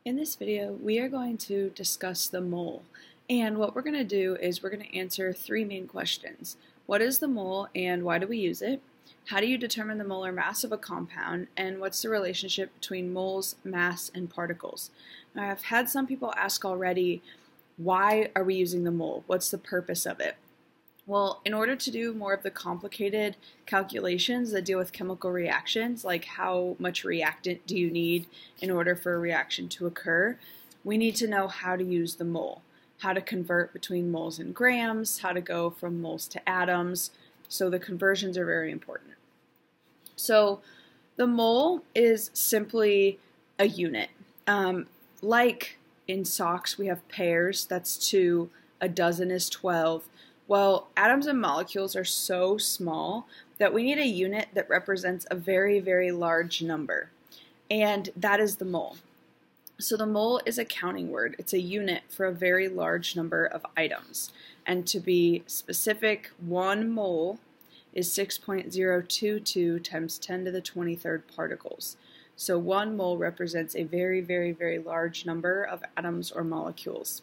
In this video, we are going to discuss the mole. And what we're going to do is we're going to answer three main questions. What is the mole and why do we use it? How do you determine the molar mass of a compound? And what's the relationship between moles, mass, and particles? Now, I've had some people ask already, why are we using the mole? What's the purpose of it? Well, in order to do more of the complicated calculations that deal with chemical reactions, like how much reactant do you need in order for a reaction to occur, we need to know how to use the mole, how to convert between moles and grams, how to go from moles to atoms. So the conversions are very important. So the mole is simply a unit. Like in socks, we have pairs, that's 2, a dozen is 12. Well, atoms and molecules are so small that we need a unit that represents a very, very large number, and that is the mole. So the mole is a counting word. It's a unit for a very large number of items. And to be specific, 1 mole is 6.022 times 10 to the 23rd particles. So 1 mole represents a very, very, very large number of atoms or molecules.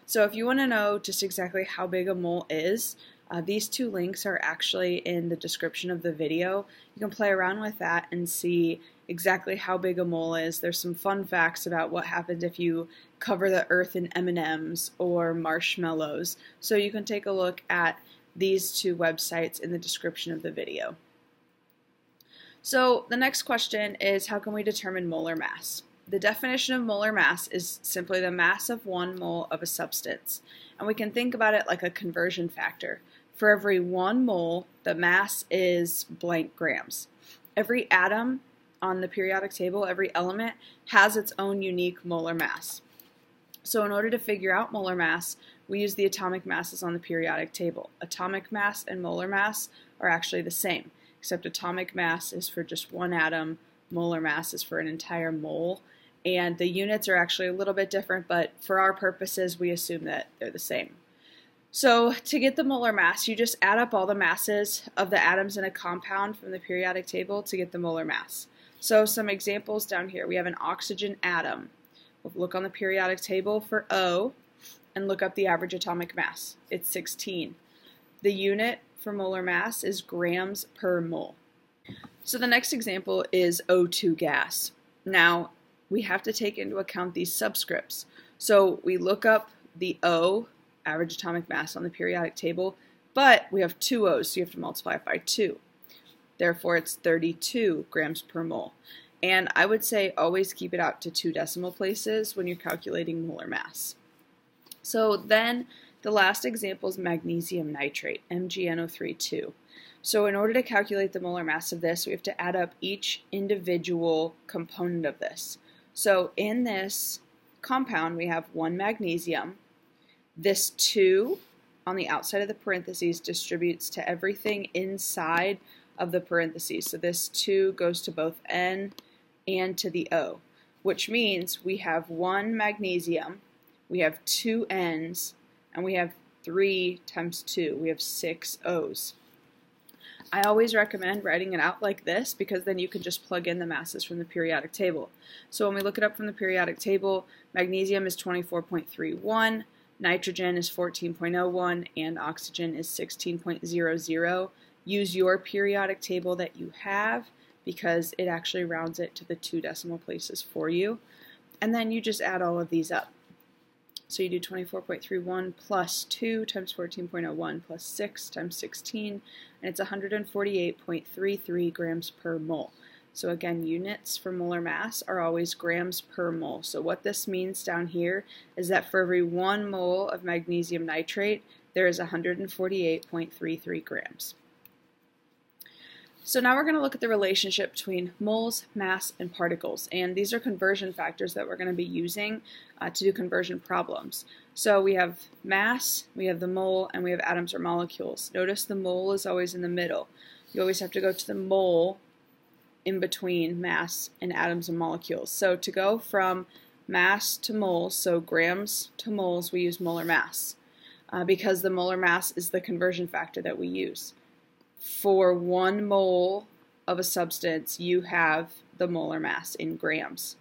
So if you want to know just exactly how big a mole is, these two links are actually in the description of the video. You can play around with that and see exactly how big a mole is. There's some fun facts about what happens if you cover the earth in M&Ms or marshmallows. So you can take a look at these two websites in the description of the video. So the next question is, how can we determine molar mass? The definition of molar mass is simply the mass of 1 mole of a substance. And we can think about it like a conversion factor. For every 1 mole, the mass is blank grams. Every atom on the periodic table, every element, has its own unique molar mass. So in order to figure out molar mass, we use the atomic masses on the periodic table. Atomic mass and molar mass are actually the same, except atomic mass is for just 1 atom, molar mass is for an entire mole. And the units are actually a little bit different, but for our purposes, we assume that they're the same. So to get the molar mass, you just add up all the masses of the atoms in a compound from the periodic table to get the molar mass. So some examples down here. We have an oxygen atom. We'll look on the periodic table for O and look up the average atomic mass. It's 16. The unit for molar mass is grams per mole. So the next example is O2 gas. Now, we have to take into account these subscripts. So we look up the O, average atomic mass on the periodic table, but we have 2 O's, so you have to multiply it by 2. Therefore, it's 32 grams per mole. And I would say always keep it out to 2 decimal places when you're calculating molar mass. So then the last example is magnesium nitrate, MgNO3 So in order to calculate the molar mass of this, we have to add up each individual component of this. So in this compound, we have 1 magnesium. This 2 on the outside of the parentheses distributes to everything inside of the parentheses. So this 2 goes to both N and to the O, which means we have 1 magnesium, we have 2 N's, and we have 3 times 2. We have 6 O's. I always recommend writing it out like this because then you can just plug in the masses from the periodic table. So when we look it up from the periodic table, magnesium is 24.31, nitrogen is 14.01, and oxygen is 16.00. Use your periodic table that you have because it actually rounds it to the 2 decimal places for you. And then you just add all of these up. So you do 24.31 plus 2 times 14.01 plus 6 times 16, and it's 148.33 grams per mole. So again, units for molar mass are always grams per mole. So what this means down here is that for every 1 mole of magnesium nitrate, there is 148.33 grams. So now we're going to look at the relationship between moles, mass, and particles. And these are conversion factors that we're going to be using to do conversion problems. So we have mass, we have the mole, and we have atoms or molecules. Notice the mole is always in the middle. You always have to go to the mole in between mass and atoms and molecules. So to go from mass to moles, so grams to moles, we use molar mass because the molar mass is the conversion factor that we use. For 1 mole of a substance, you have the molar mass in grams.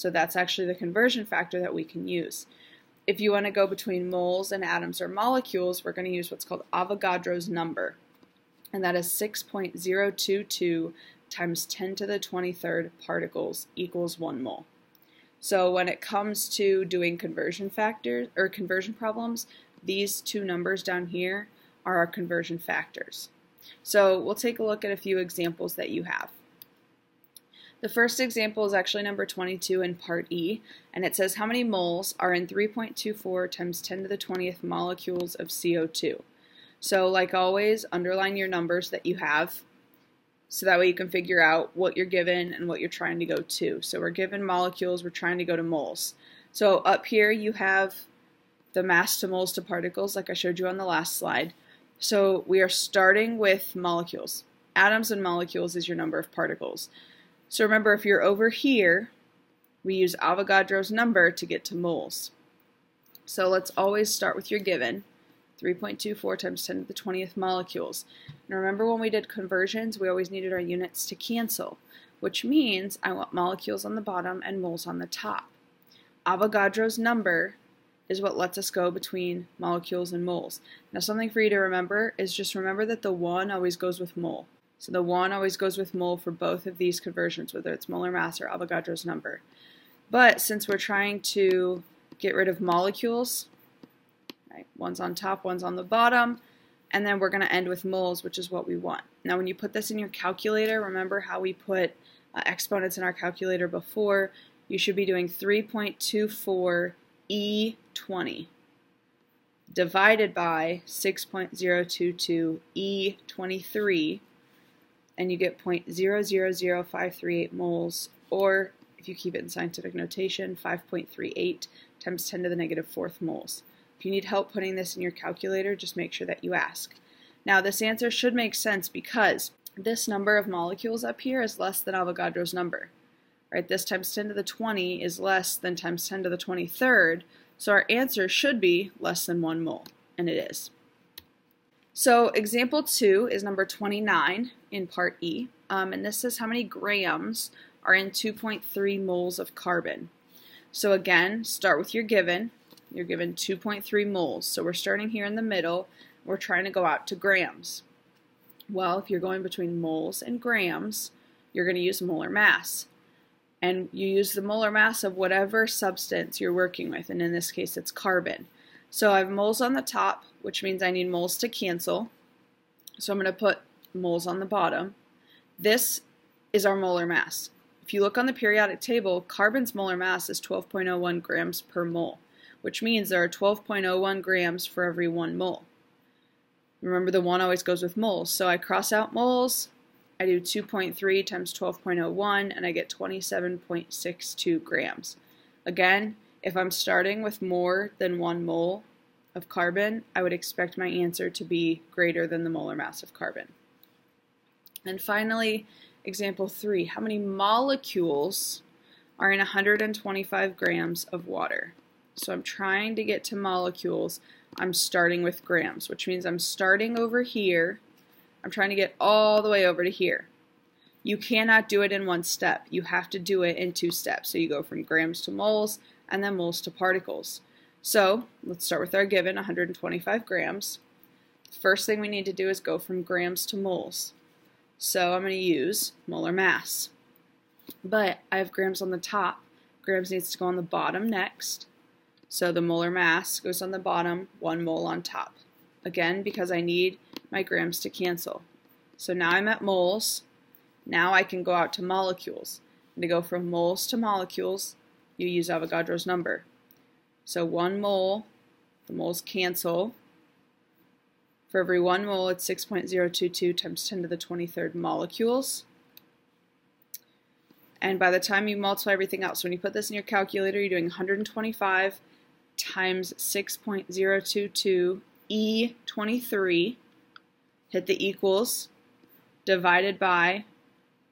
So that's actually the conversion factor that we can use. If you want to go between moles and atoms or molecules, we're going to use what's called Avogadro's number. And that is 6.022 times 10 to the 23rd particles equals 1 mole. So when it comes to doing conversion factors or conversion problems, these two numbers down here are our conversion factors. So we'll take a look at a few examples that you have. The first example is actually number 22 in part E, and it says how many moles are in 3.24 times 10 to the 20th molecules of CO2. So like always, underline your numbers that you have, so that way you can figure out what you're given and what you're trying to go to. So we're given molecules, we're trying to go to moles. So up here you have the mass to moles to particles like I showed you on the last slide. So we are starting with molecules. Atoms and molecules is your number of particles. So remember, if you're over here, we use Avogadro's number to get to moles. So let's always start with your given, 3.24 times 10 to the 20th molecules. And remember when we did conversions, we always needed our units to cancel, which means I want molecules on the bottom and moles on the top. Avogadro's number is what lets us go between molecules and moles. Now something for you to remember is just remember that the 1 always goes with mole. So the 1 always goes with mole for both of these conversions, whether it's molar mass or Avogadro's number. But since we're trying to get rid of molecules, right, one's on top, one's on the bottom, and then we're going to end with moles, which is what we want. Now when you put this in your calculator, remember how we put exponents in our calculator before, you should be doing 3.24 E20 divided by 6.022 E23, and you get 0.000538 moles, or if you keep it in scientific notation, 5.38 times 10 to the negative 4th moles. If you need help putting this in your calculator, just make sure that you ask. Now this answer should make sense because this number of molecules up here is less than Avogadro's number. Right? This times 10 to the 20 is less than times 10 to the 23rd, so our answer should be less than 1 mole, and it is. So example 2 is number 29 in part E, and this says how many grams are in 2.3 moles of carbon. So again, start with your given. You're given 2.3 moles, so we're starting here in the middle. We're trying to go out to grams. Well, if you're going between moles and grams, you're going to use molar mass. And you use the molar mass of whatever substance you're working with, and in this case it's carbon. So I have moles on the top, which means I need moles to cancel. So I'm going to put moles on the bottom. This is our molar mass. If you look on the periodic table, carbon's molar mass is 12.01 grams per mole, which means there are 12.01 grams for every 1 mole. Remember, the 1 always goes with moles, so I cross out moles, I do 2.3 times 12.01, and I get 27.62 grams. Again, if I'm starting with more than 1 mole of carbon, I would expect my answer to be greater than the molar mass of carbon. And finally, example 3, how many molecules are in 125 grams of water? So I'm trying to get to molecules. I'm starting with grams, which means I'm starting over here. I'm trying to get all the way over to here. You cannot do it in one step. You have to do it in 2 steps. So you go from grams to moles and then moles to particles. So let's start with our given, 125 grams. First thing we need to do is go from grams to moles. So I'm going to use molar mass. But I have grams on the top. Grams needs to go on the bottom next. So the molar mass goes on the bottom, 1 mole on top. Again, because I need my grams to cancel. So now I'm at moles. Now I can go out to molecules. And to go from moles to molecules, you use Avogadro's number. So 1 mole, the moles cancel. For every 1 mole, it's 6.022 times 10 to the 23rd molecules. And by the time you multiply everything out, so when you put this in your calculator, you're doing 125 times 6.022 E23, hit the equals, divided by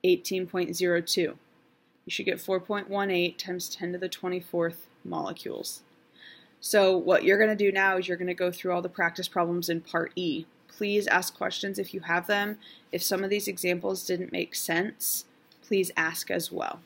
18.02. You should get 4.18 times 10 to the 24th molecules. So what you're going to do now is you're going to go through all the practice problems in part E. Please ask questions if you have them. If some of these examples didn't make sense, please ask as well.